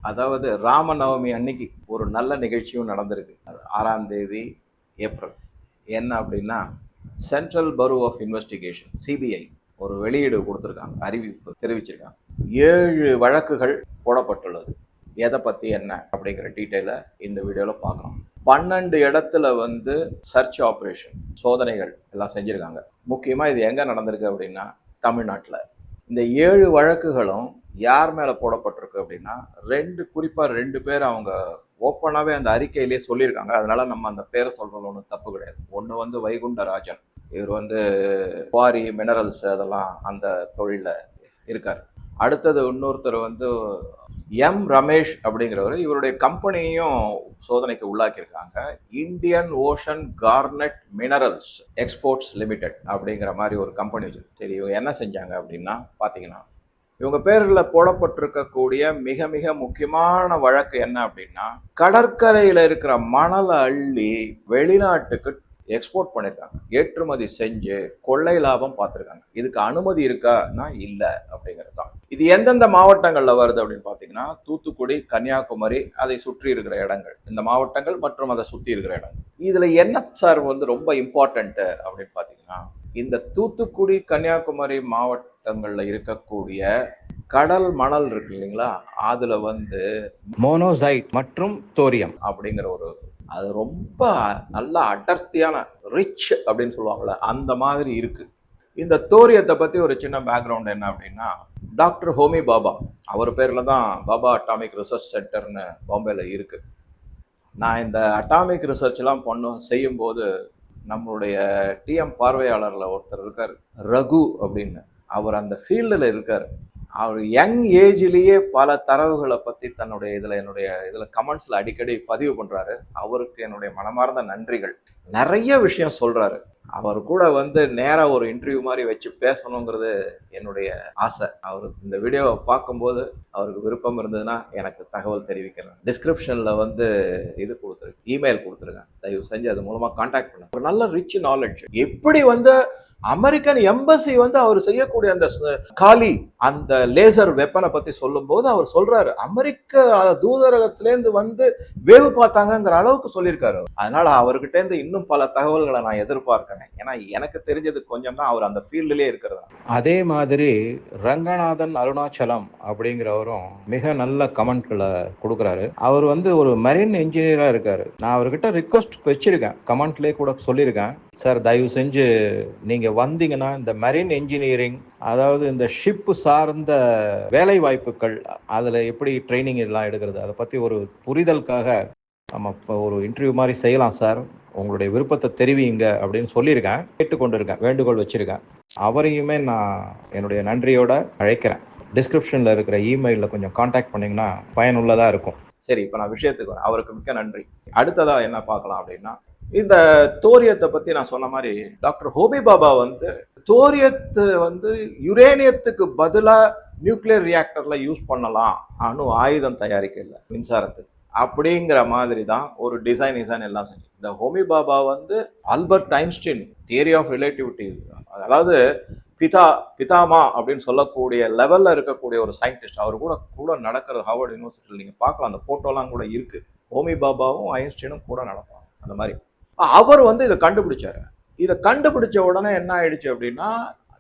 அதாவது ராமநவமி அன்னைக்கு ஒரு நல்ல நிகழ்ச்சியும் நடந்திருக்கு. 6ஆம் தேதி ஏப்ரல். என்ன அப்படின்னா, central bureau of investigation CBI ஒரு வெளியீடு கொடுத்துருக்காங்க, அறிவிப்பு தெரிவிச்சிருக்காங்க. 7 வழக்குகள் போடப்பட்டுள்ளது. எதை பற்றி என்ன அப்படிங்கிற டீட்டெயிலை இந்த வீடியோவில் பார்க்கலாம். 12 இடத்துல சர்ச் ஆப்ரேஷன் சோதனைகள் எல்லாம் செஞ்சுருக்காங்க. முக்கியமாக இது எங்கே நடந்திருக்கு அப்படின்னா தமிழ்நாட்டில். இந்த 7 வழக்குகளும் யார் மேலே போடப்பட்டிருக்கு அப்படின்னா குறிப்பாக ரெண்டு பேர் அவங்க ஓப்பனாகவே அந்த அறிக்கையிலே சொல்லியிருக்காங்க. அதனால நம்ம அந்த பேரை சொல்கிறது ஒன்றும் தப்பு கிடையாது. ஒன்று வைகுண்டராஜன், இவர் குவாரி மினரல்ஸ் அதெல்லாம் அந்த தொழிலில் இருக்கார். அடுத்தது இன்னொருத்தர் எம் ரமேஷ் அப்படிங்கிறவர், இவருடைய கம்பெனியும் சோதனைக்கு உள்ளாக்கியிருக்காங்க. Indian Ocean Garnet Minerals Exports Limited அப்படிங்கிற மாதிரி ஒரு கம்பெனி வச்சு. சரி, இவங்க என்ன செஞ்சாங்க அப்படின்னா பார்த்தீங்கன்னா, இவங்க பேரில் போடப்பட்டிருக்கக்கூடிய மிக மிக முக்கியமான வழக்கு என்ன அப்படின்னா, கடற்கரையில் இருக்கிற மணலை அள்ளி வெளிநாட்டுக்கு எக்ஸ்போர்ட் பண்ணியிருக்காங்க. ஏற்றுமதி செஞ்சு கொள்ளை லாபம் பார்த்துருக்காங்க. இதுக்கு அனுமதி இருக்கான்னா இல்லை அப்படிங்கிறது தான். இது எந்தெந்த மாவட்டங்களில் வருது அப்படின்னு பார்த்தீங்கன்னா, தூத்துக்குடி, கன்னியாகுமரி, அதை சுற்றி இருக்கிற இடங்கள், இந்த மாவட்டங்கள் மற்றும் அதை சுற்றி இருக்கிற இடங்கள். இதில் என்ன சார் ரொம்ப இம்பார்ட்டன்ட்டு அப்படின்னு பார்த்தீங்கன்னா, இந்த தூத்துக்குடி, கன்னியாகுமரி மாவட்டங்களில் இருக்கக்கூடிய கடல் மணல் இருக்கு இல்லைங்களா, அதில் மோனோசைட் மற்றும் தோரியம் அப்படிங்கிற அது ரொம்ப நல்ல அடர்த்தியான ரிச் அப்படின்னு சொல்லுவாங்கள்ல, அந்த மாதிரி இருக்கு. இந்த தோரியத்தை பற்றி ஒரு சின்ன பேக்ரவுண்ட் என்ன அப்படின்னா, டாக்டர் ஹோமி பாபா, அவர் பேரில் தான் பாபா அட்டாமிக் ரிசர்ச் சென்டர்னு பாம்பேல இருக்கு. நான் இந்த அட்டாமிக் ரிசர்ச்லாம் செய்யும்போது நம்மளுடைய டிஎம் பார்வையாளரில் ஒருத்தர் இருக்கார், ரகு அப்படின்னு. அவர் அந்த ஃபீல்டில் இருக்கார். அவர் யங் ஏஜ்லேயே பல தரவுகளை பற்றி என்னுடைய கமெண்ட்ஸில் அடிக்கடி பதிவு பண்ணுறாரு. அவருக்கு என்னுடைய மனமார்ந்த நன்றிகள். நிறைய விஷயம் சொல்கிறாரு. அவர் கூட நேராக ஒரு இன்டர்வியூ மாதிரி வச்சு பேசணுங்கிறது என்னுடைய ஆசை. அவர் இந்த வீடியோவை பார்க்கும்போது அவருக்கு விருப்பம் இருந்ததுன்னா எனக்கு தகவல் தெரிவிக்கிறேன். டிஸ்கிரிப்ஷனில் இது கொடுத்துருக்கு, இமெயில் கொடுத்துருக்கேன். தயவு செஞ்சு அது மூலமாக கான்டாக்ட் பண்ணுங்க. ஒரு நல்ல ரிச் நாலேஜ். எப்படி அமெரிக்கன் எம்பசி அவர் செய்யக்கூடிய அந்த காலி அந்த லேசர் வெப்பனை பத்தி சொல்லும் போது அவர் சொல்றாரு, அமெரிக்க தூதரகத்திலேருந்து வேவு பார்த்தாங்கிற அளவுக்கு சொல்லியிருக்காரு. அதனால அவர்கிட்ட இருந்து இன்னும் பல தகவல்களை நான் எதிர்பார்க்கிறேன். ஏன்னா எனக்கு தெரிஞ்சது கொஞ்சம் தான், அவர் அந்த ஃபீல்டுலேயே இருக்கிறது. அதே மாதிரி ரங்கநாதன் அருணாச்சலம் அப்படிங்கிறவரும் மிக நல்ல கமெண்ட்களை கொடுக்குறாரு. அவர் ஒரு மெரின் இன்ஜினியரா இருக்காரு. நான் அவர்கிட்ட ரிக்வஸ்ட் வச்சிருக்கேன், கமெண்ட்லேயே கூட சொல்லியிருக்கேன், சார் தயவு செஞ்சு நீங்க வந்தீங்கன்னா இந்த மெரின் இன்ஜினியரிங், அதாவது இந்த ஷிப் சார்ந்த வேலை வாய்ப்புகள், அதுல எப்படி ட்ரைனிங் எல்லாம் எடுக்கிறது, அதை பத்தி ஒரு புரிதலுக்காக நம்ம ஒரு இன்டர்வியூ மாதிரி செய்யலாம் சார், உங்களுடைய விருப்பத்தை தெரிவிங்க அப்படின்னு சொல்லியிருக்கேன். கேட்டுக்கொண்டிருக்கேன், வேண்டுகோள் வச்சிருக்கேன். அவரையுமே நான் என்னுடைய நன்றியோட அழைக்கிறேன். டிஸ்கிரிப்ஷன்ல இருக்கிற இமெயிலில் கொஞ்சம் கான்டாக்ட் பண்ணீங்கன்னா பயனுள்ளதா இருக்கும். சரி, இப்போ நான் விஷயத்துக்கு வரேன். அவருக்கு மிக்க நன்றி. அடுத்ததா என்ன பார்க்கலாம் அப்படின்னா, இந்த தோரியத்தை பத்தி நான் சொன்ன மாதிரி டாக்டர் ஹோமி பாபா தோரியத்தை யுரேனியத்துக்கு பதிலா நியூக்ளியர் ரியாக்டர்ல யூஸ் பண்ணலாம், அணு ஆயுதம் தயாரிக்கல, மின்சாரத்துக்கு, அப்படிங்கிற மாதிரி தான் ஒரு டிசைன் எல்லாம் செஞ்சு. இந்த Homi Bhabha Albert Einstein theory of relativity, அதாவது பிதாமா அப்படின்னு சொல்லக்கூடிய லெவல்ல இருக்கக்கூடிய ஒரு சயின்டிஸ்ட். அவர் கூட நடக்கிறது ஹார்வர்ட் யூனிவர்சிட்டியில் நீங்க பார்க்கலாம், அந்த போட்டோலாம் கூட இருக்கு. ஹோமி பாபாவும் ஐன்ஸ்டீனும் கூட நடப்பாங்க. அந்த மாதிரி அவர் இதை கண்டுபிடிச்சாரு. இதை கண்டுபிடிச்ச உடனே என்ன ஆயிடுச்சு அப்படின்னா,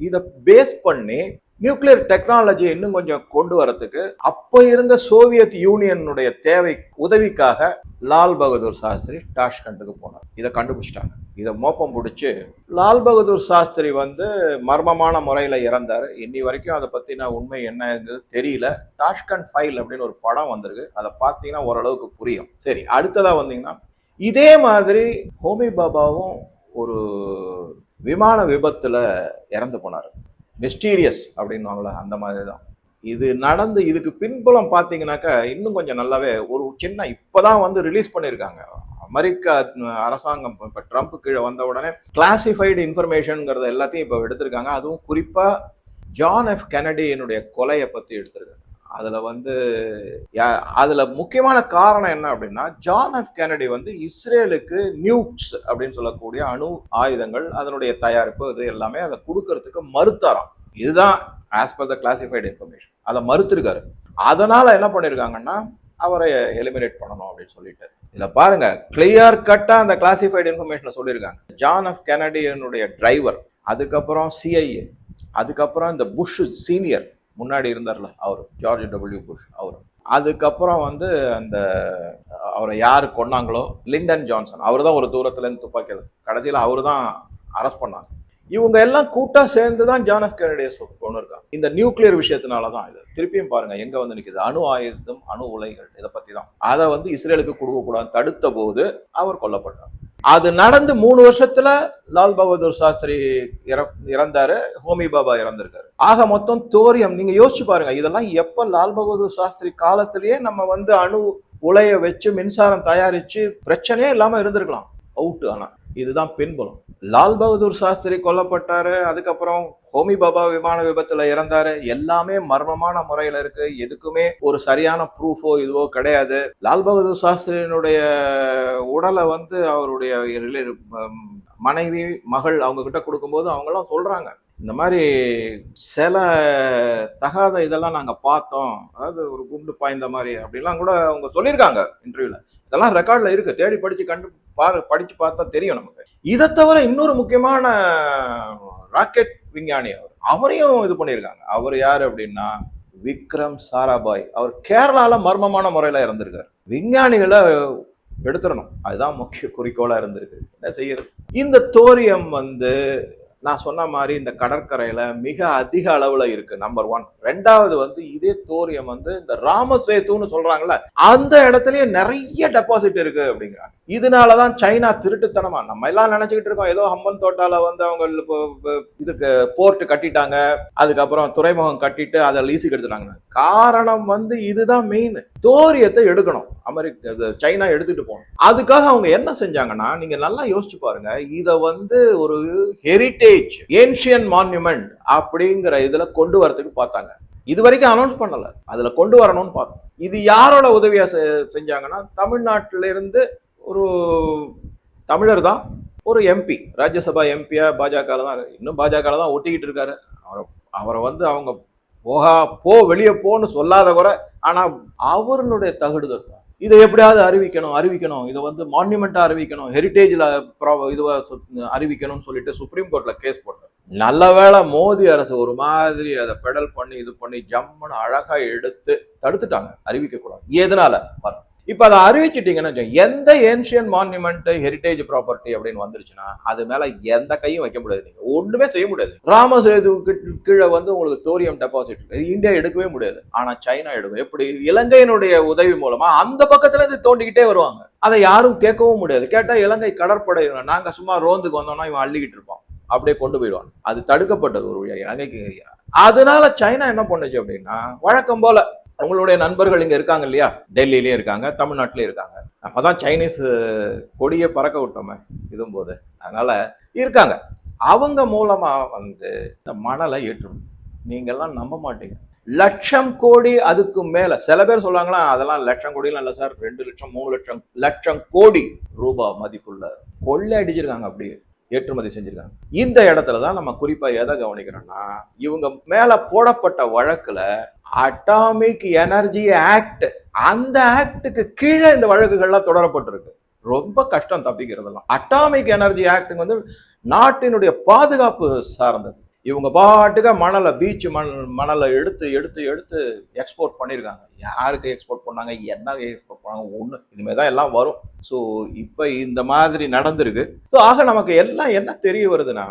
இதை பேஸ் பண்ணி நியூக்ளியர் டெக்னாலஜி இன்னும் கொஞ்சம் கொண்டு வரத்துக்கு அப்ப இருந்த சோவியத் யூனியனுடைய தேவை உதவிக்காக லால் பகதூர் சாஸ்திரி டாஷ்கண்டுக்கு போனார். இதை கண்டுபிடிச்சிட்டாங்க. இதை மோப்பம் பிடிச்சி லால் பகதூர் சாஸ்திரி மர்மமான முறையில் இறந்தார். இன்னி வரைக்கும் அதை பற்றின உண்மை என்னங்கிறது தெரியல. டாஷ்கண்ட் ஃபைல் அப்படின்னு ஒரு படம் வந்திருக்கு, அதை பார்த்தீங்கன்னா ஓரளவுக்கு புரியும். சரி, அடுத்ததா வந்தீங்கன்னா, இதே மாதிரி ஹோமி பாபாவும் ஒரு விமான விபத்துல இறந்து போனார். மிஸ்டீரியஸ் அப்படின்வாங்களா, அந்த மாதிரி தான் இது நடந்து. இதுக்கு பின்புலம் பார்த்தீங்கன்னாக்கா இன்னும் கொஞ்சம் நல்லாவே ஒரு சின்ன இப்போதான் ரிலீஸ் பண்ணியிருக்காங்க. அமெரிக்க அரசாங்கம் இப்போ ட்ரம்ப் கீழே வந்த உடனே கிளாசிஃபைடு இன்ஃபர்மேஷன்ங்கிறத எல்லாத்தையும் இப்போ எடுத்திருக்காங்க. அதுவும் குறிப்பாக ஜான் எஃப் கெனடியினுடைய கொலையை பற்றி எடுத்திருக்காங்க. அதுல முக்கியமான காரணம் என்ன அப்படின்னா, ஜான் எஃப் கெனடி இஸ்ரேலுக்கு நியூக்ஸ் அப்படின்னு சொல்லக்கூடிய அணு ஆயுதங்கள், அதனுடைய தயாரிப்பு, இது எல்லாமே அதை கொடுக்கறதுக்கு மறுத்தாராம். இதுதான் as per the classified information. அதை மறுத்திருக்காரு. அதனால என்ன பண்ணிருக்காங்கன்னா, அவரை எலிமினேட் பண்ணணும் அப்படின்னு சொல்லிட்டு. இதுல பாருங்க, கிளியர் கட்டா அந்த கிளாசிஃபைடு இன்ஃபர்மேஷனை சொல்லியிருக்காங்க. ஜான் எஃப் கெனடியனுடைய டிரைவர், அதுக்கப்புறம் சிஐஏ, அதுக்கப்புறம் இந்த புஷ் சீனியர் முன்னாடி இருந்தார்ல அவர், ஜார்ஜ் டபிள்யூ புஷ் அவர், அதுக்கப்புறம் வந்து அந்த அவரை யாரு கொன்னாங்களோ லிண்டன் ஜான்சன், அவர் தான் ஒரு தூரத்துல இருந்து துப்பாக்கி, கடைசியில் அவரு தான் அரெஸ்ட் பண்ணாங்க. இவங்க எல்லாம் கூட்டா சேர்ந்து தான் ஜான் எஃப் கெனடியை கொண்டு இருக்காங்க. இந்த நியூக்ளியர் விஷயத்தினாலதான் இது. திருப்பியும் பாருங்க எங்க வந்து நிக்குது, அணு ஆயுதம், அணு உலைகள், இதை பத்தி தான். அதை வந்து இஸ்ரேலுக்கு கொடுக்க கூடாது தடுத்த போது அவர் கொல்லப்பட்டார். அது நடந்து 3 வருஷத்துல லால் பகதூர் சாஸ்திரி இறந்தாரு, ஹோமி பாபா இறந்திருக்காரு. ஆக மொத்தம் தோரியம், நீங்க யோசிச்சு பாருங்க, இதெல்லாம் எப்ப லால் பகதூர் சாஸ்திரி காலத்திலேயே நம்ம வந்து அணு உலைய வச்சு மின்சாரம் தயாரிச்சு பிரச்சனையே இல்லாம இருந்திருக்கலாம். அவுட். ஆனா இதுதான் பின்புலம். லால் பகதூர் சாஸ்திரி கொல்லப்பட்டாரு, அதுக்கப்புறம் ஹோமி பாபா விமான விபத்துல இறந்தாரு. எல்லாமே மர்மமான முறையில இருக்கு. எதுக்குமே ஒரு சரியான ப்ரூஃபோ இதுவோ கிடையாது. லால் பகதூர் சாஸ்திரியினுடைய உடலை வந்து அவருடைய மனைவி, மகள் அவங்க கிட்ட கொடுக்கும்போது அவங்க எல்லாம் சொல்றாங்க, இந்த மாதிரி சில தகாத இதெல்லாம் நாங்க பார்த்தோம், அதாவது ஒரு குண்டு பாய்ந்த மாதிரி அப்படிலாம் கூட அவங்க சொல்லியிருக்காங்க இன்டர்வியூல. இதெல்லாம் ரெக்கார்ட்ல இருக்கு, தேடி படிச்சு பார்த்தா தெரியும் நமக்கு. இதை தவிர இன்னொரு முக்கியமான ராக்கெட் விஞ்ஞானி அவரையும் இது பண்ணியிருக்காங்க. அவர் யாரு அப்படின்னா விக்ரம் சாராபாய். அவர் கேரளால மர்மமான முறையில இறந்திருக்காரு. விஞ்ஞானிகளை எடுத்துடணும், அதுதான் முக்கிய குறிக்கோளா இருந்திருக்கு. என்ன செய்யறது? இந்த தோரியம் வந்து நான் சொன்ன மாதிரி இந்த கடற்கரையில மிக அதிக அளவுல இருக்கு, நம்பர் 1. 2வது வந்து இதே தோரியம் வந்து இந்த ராமசேத்துன்னு சொல்றாங்கல்ல, அந்த இடத்துலயே நிறைய டெபாசிட் இருக்கு அப்படிங்கிறாங்க. இதனாலதான் சைனா திருட்டுத்தனமா, நம்ம எல்லாம் நினைச்சுக்கிட்டு இருக்கோம் ஏதோ ஹம்பன் தோட்டால வந்து அவங்க இதுக்கு போர்ட் கட்டிட்டாங்க, அதுக்கப்புறம் துறைமுகம் கட்டிட்டு அதை லீஸுக்கு எடுத்துட்டாங்க. காரணம் வந்து இதுதான் மெயின், தோரியத்தை எடுக்கணும், சைனா எடுத்துட்டு போகணும். அதுக்காக அவங்க என்ன செஞ்சாங்கன்னா, நீங்க நல்லா யோசிச்சு பாருங்க, இத வந்து ஒரு ஹெரிட்டேஜ் ஏன்ஷியன் மான்யூமெண்ட் அப்படிங்கிற இதுல கொண்டு வரதுக்கு பார்த்தாங்க. இது வரைக்கும் அனௌன்ஸ் பண்ணல, அதுல கொண்டு வரணும்னு பார்த்தோம். இது யாரோட உதவியா செஞ்சாங்கன்னா, தமிழ்நாட்டில இருந்து ஒரு தமிழர் தான், ஒரு எம்பி, ராஜ்யசபா எம்பியா பாஜக தான், இன்னும் பாஜக தான் ஒட்டிக்கிட்டு இருக்காரு. அவரை வந்து அவங்க வெளியே போன்னு சொல்லாத கூட, ஆனா அவருடைய தகுடுதல் இதை எப்படியாவது அறிவிக்கணும், இதை வந்து மான்யூமெண்டா அறிவிக்கணும், ஹெரிட்டேஜ்ல இதுவா அறிவிக்கணும்னு சொல்லிட்டு சுப்ரீம் கோர்ட்ல கேஸ் போட்டார். நல்ல வேளை மோடி அரசு ஒரு மாதிரி அதை பெடல் பண்ணி இது பண்ணி ஜம்முன்னு அழகா எடுத்து தடுத்துட்டாங்க, அறிவிக்க கூடாது. எதனால? இப்ப அதை அறிவிச்சிட்டீங்கன்னா, எந்த ஏன்ஷியன் மான்யூமெண்ட் ஹெரிட்டேஜ் ப்ராப்பர்ட்டி அப்படின்னு வந்துருச்சுன்னா அது மேல எந்த கையும் வைக்க முடியாது, நீங்க ஒண்ணுமே செய்ய முடியாது. ராமசேதுவுக்கு கீழே வந்து உங்களுக்கு தோரியம் டெபாசிட் இருக்கு, இந்தியா எடுக்கவே முடியாது. ஆனா சைனா எடுக்கும். எப்படி? இலங்கையினுடைய உதவி மூலமா அந்த பக்கத்துல இருந்து தோண்டிக்கிட்டே வருவாங்க, அதை யாரும் கேட்கவும் முடியாது. கேட்டா இலங்கை கடற்படை, நாங்க சும்மா ரோந்துக்கு வந்தோம்னா இவன் அள்ளிக்கிட்டு இருப்பான், அப்படியே கொண்டு போயிடுவாங்க. அது தடுக்கப்பட்டது ஒரு வழியா இலங்கைக்கு. அதனால சைனா என்ன பண்ணுச்சு அப்படின்னா, வழக்கம் போல உங்களுடைய நண்பர்கள் இங்க இருக்காங்க இல்லையா, டெல்லியிலயும் இருக்காங்க, தமிழ்நாட்டிலயும் இருக்காங்க. அப்பதான் சைனீஸ் கொடியை பறக்க விட்டோமே இதுவும் போது, அதனால இருக்காங்க. அவங்க மூலமா வந்து இந்த மணலை ஏற்றணும். நீங்க எல்லாம் நம்ப மாட்டீங்க, 1,00,000 கோடி அதுக்கு மேல. சில பேர் சொல்றாங்களா, அதெல்லாம் 1,00,000 கோடிலாம் இல்ல சார், 2 லட்சம் 3 லட்சம் கோடி ரூபாய் மதிப்புள்ள கொள்ளை அடிச்சிருக்காங்க, அப்படியே ஏற்றுமதி செஞ்சிருக்காங்க. இந்த இடத்துலதான் நம்ம குறிப்பா எதை கவனிக்கிறோம்னா, இவங்க மேல போடப்பட்ட வழக்குல அட்டாமிக் எனர்ஜி ஆக்ட், அந்த ஆக்டுக்கு கீழே இந்த வழக்குகள்லாம் தொடரப்பட்டிருக்கு. ரொம்ப கஷ்டம் தப்பிக்கிறதெல்லாம். அட்டாமிக் எனர்ஜி ஆக்ட் வந்து நாட்டினுடைய பாதுகாப்பு சார்ந்தது. இவங்க பாட்டுக்க மணலை, பீச் மணலை எடுத்து எடுத்து எடுத்து எக்ஸ்போர்ட் பண்ணியிருக்காங்க. யாருக்கு எக்ஸ்போர்ட் பண்ணாங்க, என்ன எக்ஸ்போர்ட் பண்ணாங்க, ஒண்ணு இனிமேதான் எல்லாம் வரும். ஸோ இப்ப இந்த மாதிரி நடந்திருக்கு. ஸோ ஆக நமக்கு எல்லாம் என்ன தெரிய வருதுன்னா,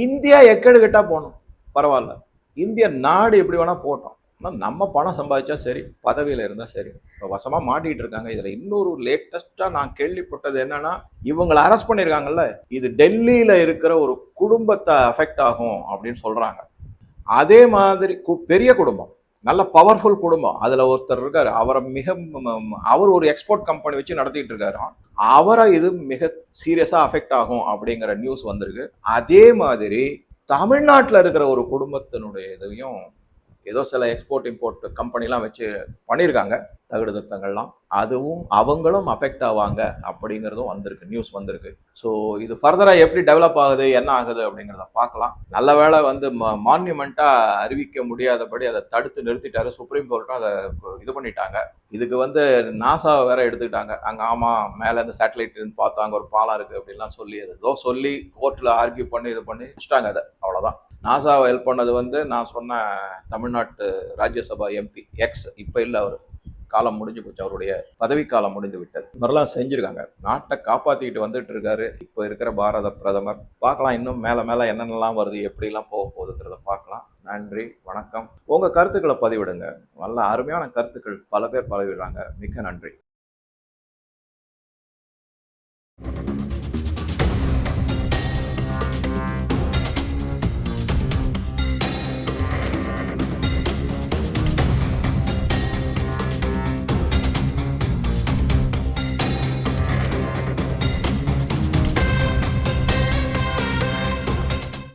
இந்தியா எக்கெடு கெட்டா போகணும், பரவாயில்ல, இந்திய நாடு எப்படி வேணா போட்டோம், நம்ம பணம் சம்பாதிச்சா சரி, பதவியில இருந்தா சரி. இப்போ வசமா மாட்டிட்டு இருக்காங்க. இதுல இன்னொரு லேட்டஸ்டா நான் கேள்விப்பட்டது என்னன்னா, இவங்களை அரெஸ்ட் பண்ணிருக்காங்கல்ல, இது டெல்லியில இருக்கிற ஒரு குடும்பத்தை அஃபெக்ட் ஆகும் அப்படின்னு சொல்றாங்க. அதே மாதிரி பெரிய குடும்பம், நல்ல பவர்ஃபுல் குடும்பம், அதுல ஒருத்தர் இருக்காரு, அவர் ஒரு எக்ஸ்போர்ட் கம்பெனி வச்சு நடத்திட்டு இருக்காரு. அவரை இது மிக சீரியஸா அஃபெக்ட் ஆகும் அப்படிங்கிற நியூஸ் வந்திருக்கு. அதே மாதிரி தமிழ்நாட்டில் இருக்கிற ஒரு குடும்பத்தினுடைய இதையும் ஏதோ சில எக்ஸ்போர்ட் இம்போர்ட் கம்பெனிலாம் வச்சு பண்ணியிருக்காங்க தகுடு திருத்தங்கள்லாம். அதுவும் அவங்களும் அஃபெக்ட் ஆவாங்க அப்படிங்கிறதும் வந்திருக்கு, நியூஸ் வந்திருக்கு. ஸோ இது ஃபர்தராக எப்படி டெவலப் ஆகுது, என்ன ஆகுது அப்படிங்கிறத பார்க்கலாம். நல்ல வேளை வந்து மான்யூமெண்ட்டாக அறிவிக்க முடியாதபடி அதை தடுத்து நிறுத்திட்டாரு. சுப்ரீம் கோர்ட்டும் அதை இது பண்ணிட்டாங்க. இதுக்கு வந்து நாசாவை வேற எடுத்துக்கிட்டாங்க. அங்கே ஆமாம் மேலேருந்து சேட்டலைட் இருந்து பார்த்தா அங்கே ஒரு பாலம் இருக்குது அப்படின்லாம் சொல்லி ஏதோ சொல்லி கோர்ட்டில் ஆர்கியூ பண்ணி இது பண்ணி வச்சுட்டாங்க அதை. அவ்வளோதான். நாசாவை ஹெல்ப் பண்ணது வந்து நான் சொன்ன தமிழ்நாட்டு ராஜ்யசபா எம்பி எக்ஸ், இப்போ இல்லை, அவர் காலம் முடிஞ்சு போச்சு, அவருடைய பதவி காலம் முடிந்து விட்டது. மாதிரிலாம் செஞ்சுருக்காங்க. நாட்டை காப்பாற்றிக்கிட்டு வந்துட்டு இருக்காரு இப்போ இருக்கிற பாரத பிரதமர். பார்க்கலாம் இன்னும் மேலே மேலே என்னென்னலாம் வருது, எப்படிலாம் போக போகுதுங்கிறத பார்க்கலாம். நன்றி, வணக்கம். உங்கள் கருத்துக்களை பதிவிடுங்க. நல்ல அருமையான கருத்துக்கள் பல பேர் பதிவிடுறாங்க. மிக்க நன்றி.